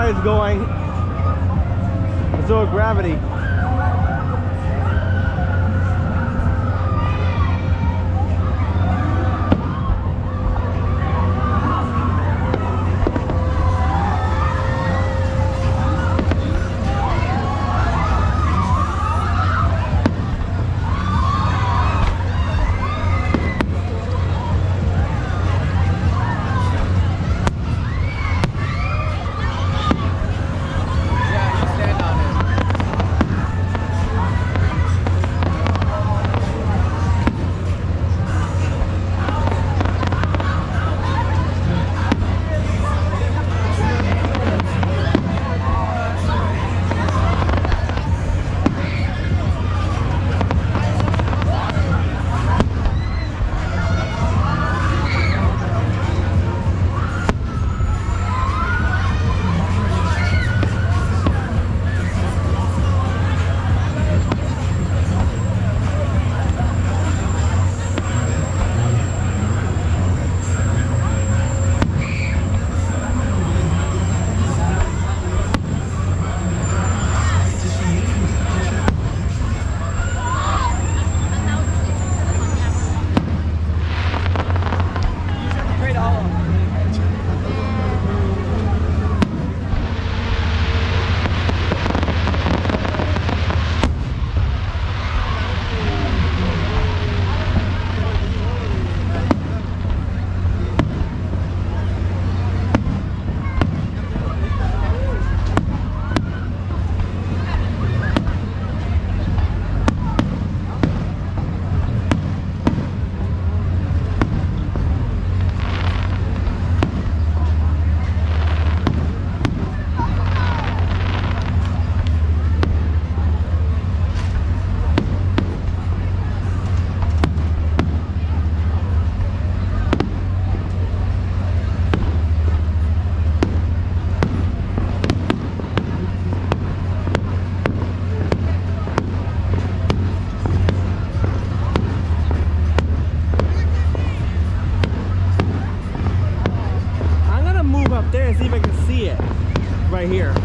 why it's going zero gravity. There and see if I can see it right here.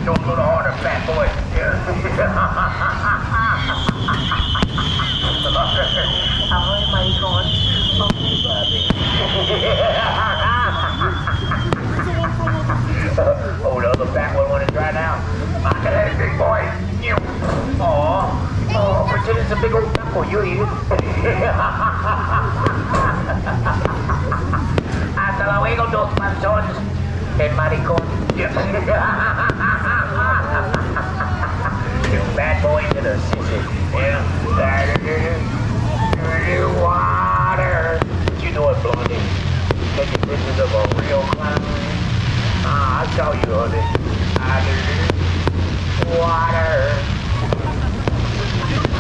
Go a little harder, fat boy. Yeah. How am I going? Okay, Bobby. Oh, the other fat one want to try now? Look at that big boy. Oh, pretend it's a big old apple. You eat it. Hasta luego, dos panzones. El maricón. You bad boy to the sissy. Yeah. Water. You know what, Blondie? Taking pictures of a real clown. I saw you, honey. Water.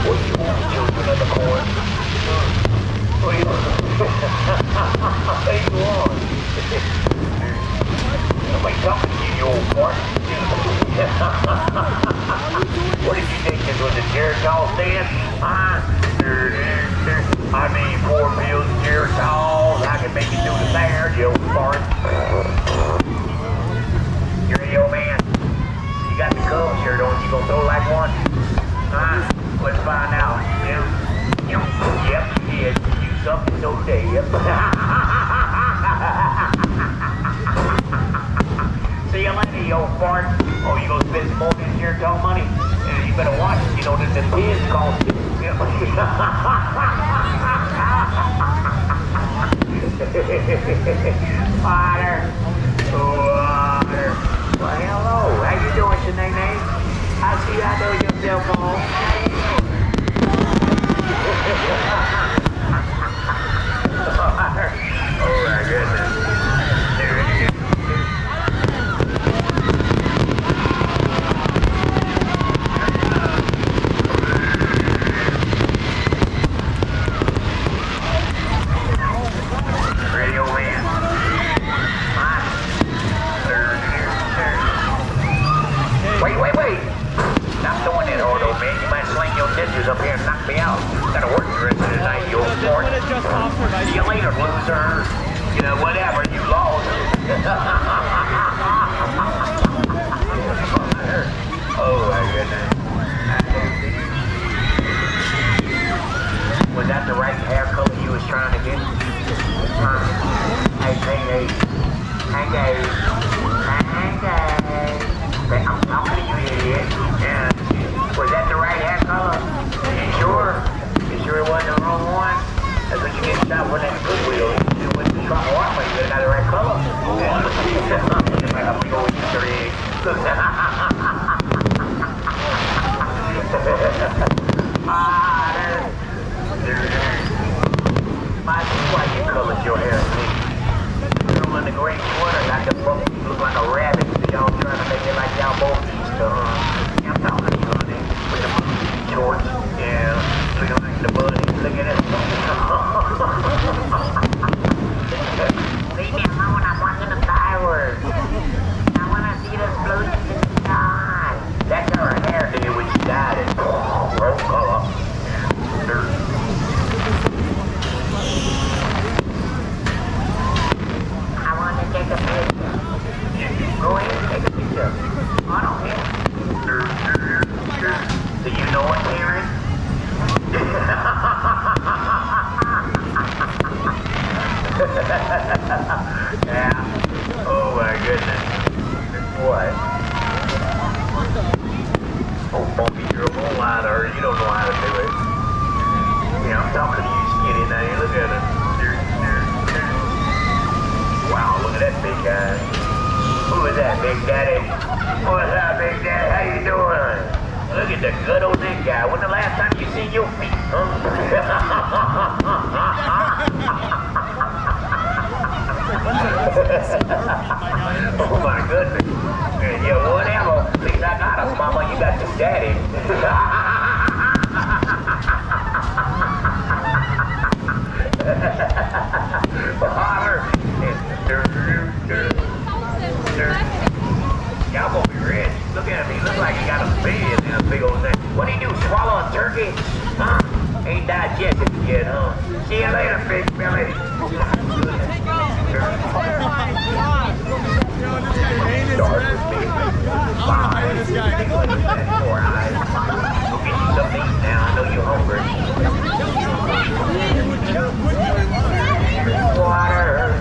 What do you want, children of the corn? What do you want? What do you want? Nobody talking to you, you old fart. What did you think this was a Geritol stand? I mean, 4 pills, Geritols. I can make you do the there, you old fart. You ready, old man? You got the cold shirt on. You gonna throw like one? Let's find out. Yep, you did. You something so day. Yep. See you later, you old fart. Oh, you gonna spend some more than your dog money? You better watch it. You know that the kids cost it. Water. Water. Well, hello. How you doing, Shanae? I see you out there with your cell phone. Oh my goodness. Radio man. Wait. Stop doing that, Ordo, man. You might sling your ninjas up here and knock me out. Gotta work the rest of the night, you old fart. See you later, loser. You know, whatever, you lost. Oh, my goodness. Was that the right hair color you was trying to get? Hey. I'm talking to you, idiot. Yeah. Was that the right hair color? You sure? You sure it wasn't the wrong one? That's what you get shot for that Goodwill. You went to try one, but you got the right color. Yeah. It's like a big old Easter egg. I see why you colored your hair, see? Girl in the gray sweater got the both look like a rabbit. Y'all trying to make it like y'all both Easter, Yeah, I'm talking to you, honey. With the shorts, yeah. Looking like the bunny. Look at it. Leave me alone. I'm watching the fireworks. I want to see the explosions in the sky. That's how her hair did when she died. It's rose color. I want to take a picture. Go ahead, take a picture. I don't care. Do you know what hair is? Yeah. Oh my goodness. What? Oh, Bumpy, you're a bullfighter. You don't know how to do it. Yeah, I'm talking to you, skinny now. Look at it. Wow, look at that big guy. Who is that, Big Daddy? What's up, Big Daddy? How you doing? Look at the good old neck guy. When the last time you seen your feet, huh? Oh my goodness. Yeah, whatever. At least I got us, mama. You got your daddy. Y'all gonna be rich. Look at him. He looks like he got a bed in a big old thing. What do you do? Swallow a turkey? Huh? Ain't digested yet, huh? See you later, big Billy. Start with me. this guy. Go get you some meat now. I know you're hungry. Water.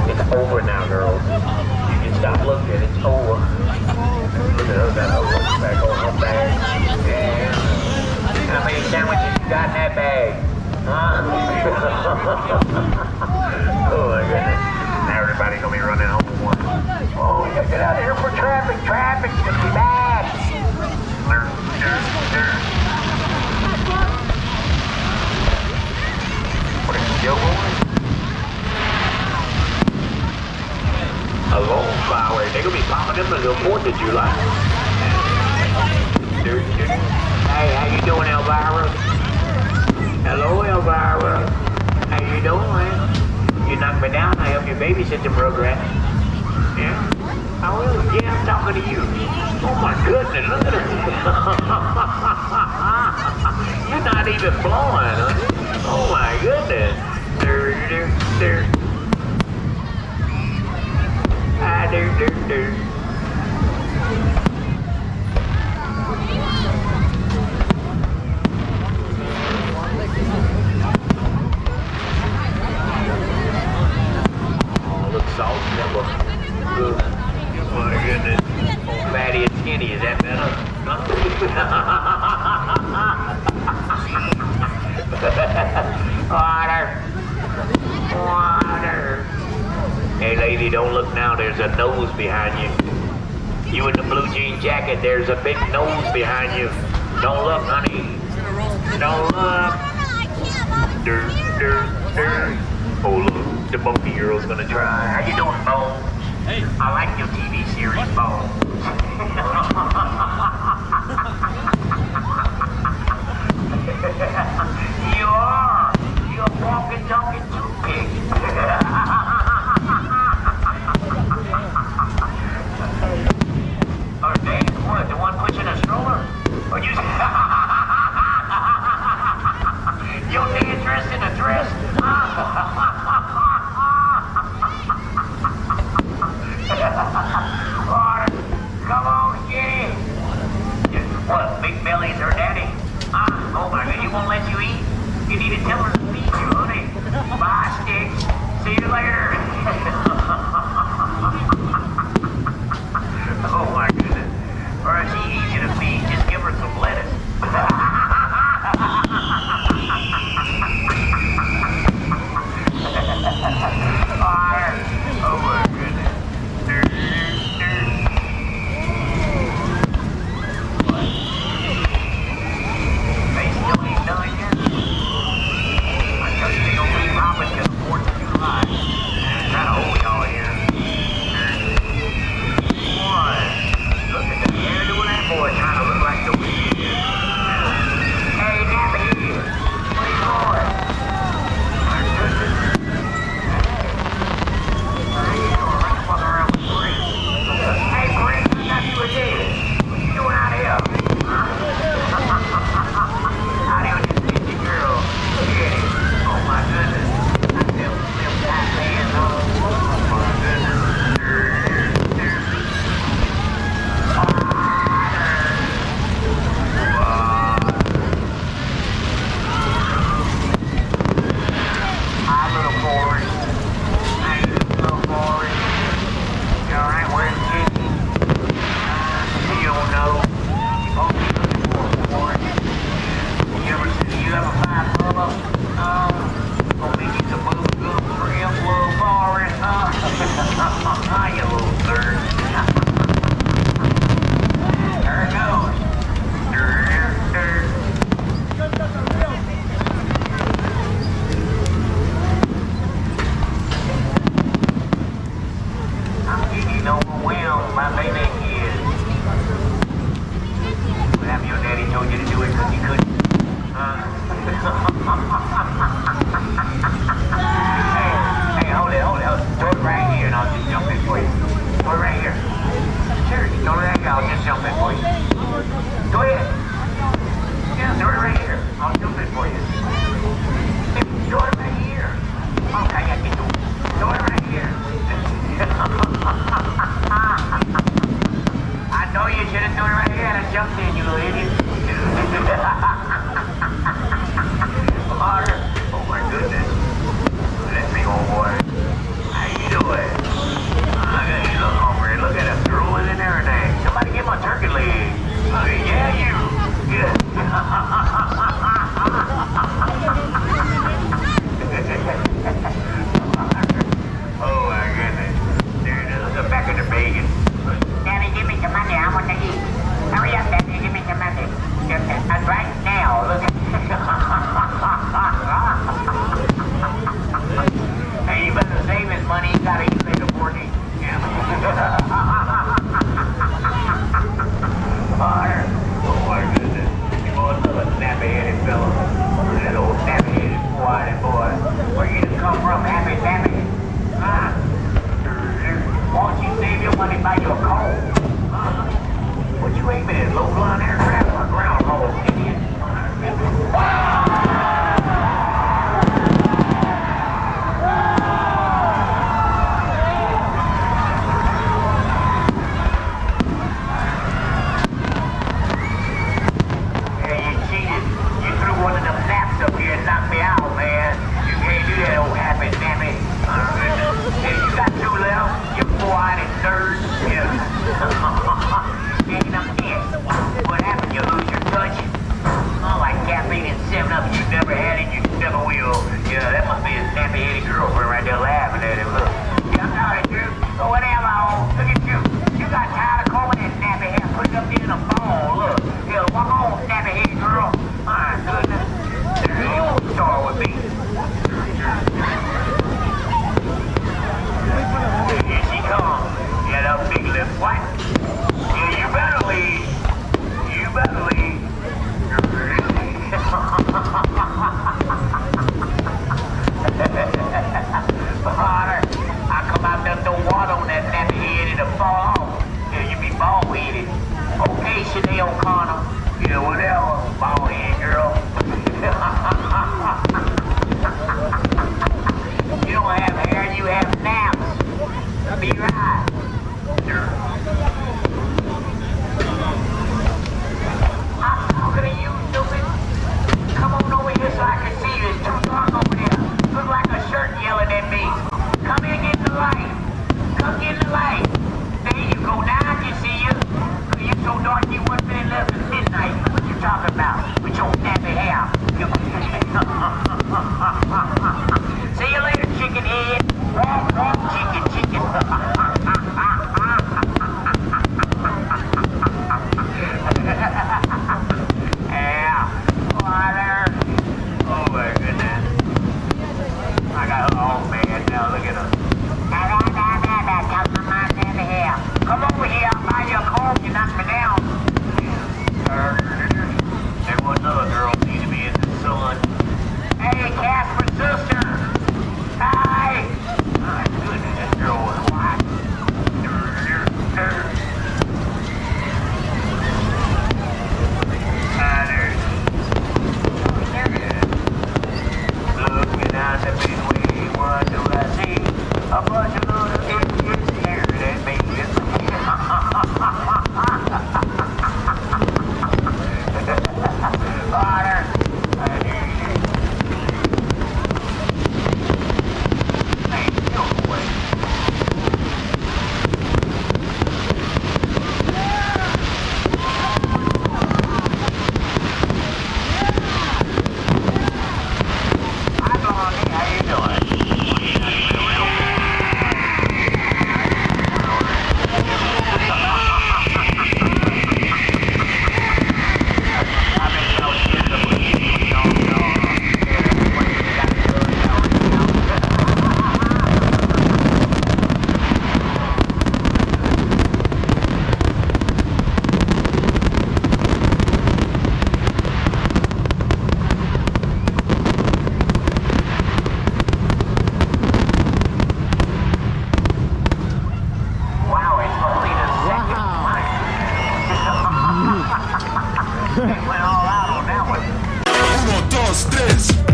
It's over now, girls. You can stop looking. It's over. Look at her. Got her looks back on her bag. Yeah. How many sandwiches you got in that bag? Huh? Oh my goodness. Now everybody's gonna be running home with one. Oh, you gotta get out of here for traffic. Traffic's gonna be bad. What is it, Joe boy? Hello, Firework. They're gonna be popping up on the 4th of July. Hey, how you doing, Elvira? Hello, Elvira. How you doing? You knocked me down. I help you babysit the program. Yeah? I will. Yeah, I'm talking to you. Oh my goodness, look at her. You're not even blowing, huh? Oh my goodness. There. There. Salt pepper. Oh my goodness. Oh, fatty and skinny, is that better? Water. Hey lady, don't look now, there's a nose behind you. You in the blue jean jacket, there's a big nose behind you. Don't look, honey. Don't look. Oh look. The Monkey Girl's gonna try. How you doing, Bo? Hey. I like your TV series, Bo. You're a walking, talking toothpick. Oh, Dave, what? The one pushing a stroller? Or you? Your dad dressed in a dress? Come on, get it. What, big belly's her daddy? Oh my God, you won't let you eat? You need to tell her to feed you, honey. Bye, Sticks. See you later. Oh my goodness. Or is she easy to feed? Just give her some lettuce. Oh my goodness. They still ain't done yet. I tell you, they don't leave Hoffman till the 4th of July. Trying to hold y'all here. Boy, look at the hairdo of that boy trying to look like the weed. Hey, Nappy, what are you doing? My goodness. Hey, Brent, I got you a date. What you doing out here? Out here with this busy girl. Yeah. Oh my goodness. I feel tight pants on. Oh my goodness. Hi, little Forrest. Hey, little Forrest. You alright? Where's Kitty? You don't know. Oh, you're looking for a Forrest. You ever find Bubba? Gonna make you some boob good for him, little Forrest, huh? You little third. There it goes. I'm getting overwhelmed, my baby kid. What have your daddy told you to do it because you couldn't? Hey, hold it. Throw it right here and I'll just jump in for you. Throw it right here. Sure, throw it right here, I'll just jump in for you. Go ahead. Yeah, throw it right here. I'll jump in for you. Hey, throw it right here. Okay, I can do it. Throw it right here. jumped in, you little idiot. Carter. Oh my goodness. That big old boy. How you doing? You look hungry. Look at him drooling and everything. Somebody get my turkey leg. Yeah, you. Yeah. Oh my goodness. There it is. Look back at the bacon. Daddy, give me some money. I want to eat. Hurry up, Daddy. Give me some money. Right now. Look at Hey, you better save his money. You gotta use it for me. Carter. Oh my goodness. You want another snappy-headed fella. That old snappy-headed squatted boy. Where you come from, happy snappy? Huh? Won't you save your money by your coal? What you aiming at, low blonde aircraft or groundhog, idiot? What happened? You lose your touch? Oh, like caffeine and 7-Up. You never had it, you never will. Yeah, that must be a snappy-headed girlfriend right there laughing at him. Look. Yeah, I'm sorry, dude. Oh, whatever. Look at you. You got tired of calling that snappy hair. Put it up there in a ball. Look. Yeah, walk on, snappy-headed girl. My goodness. There you star with me. Here she comes. Yeah, that big lip. What? Yeah, you better leave. You better leave. Carter, I come out there throw water on that nappy head and it'll fall off. Yeah, you be bald-headed. Okay, Sinead O'Connor. Yeah, whatever, bald-head girl. You don't have hair, you have naps. Be right. I'm talking to you, stupid. Come on over here so I can see you. It's too dark over there. Look like a shirt yelling at me. Come here and get the light. Come get the light. There you go. Now I can see you. You're so dark, you 1 minute left at midnight. What you talking about? With your nappy hair. See you later, chicken head. Walk, walk, chicken, chicken. Yeah, water. Oh my goodness. I got, oh man, now look at him. Come over here, I'll buy you a coke, you knock me down. There was another girl need to be in the sun. Hey, Casper's sister. Hi. My goodness, this girl was hot. Looking out the Midway, what do I see? A bunch of little idiots staring at me. Water. Hey, no way. Hi, Blondie. How you doing? Wow, it's only the second time. It went all out on that one. 1, 2, 3.